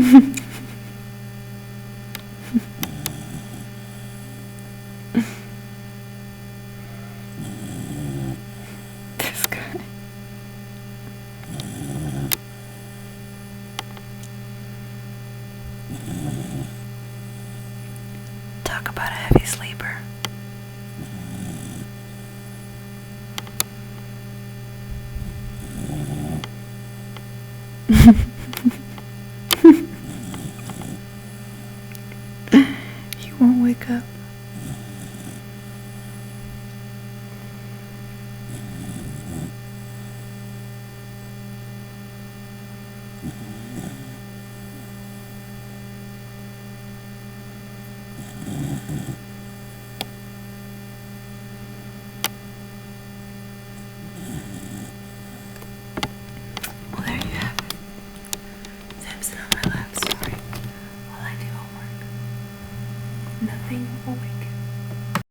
This guy. Talk about a heavy sleeper. He won't wake up. Well, there you have it. Samson on my lap, sorry. While I do homework. Nothing will wake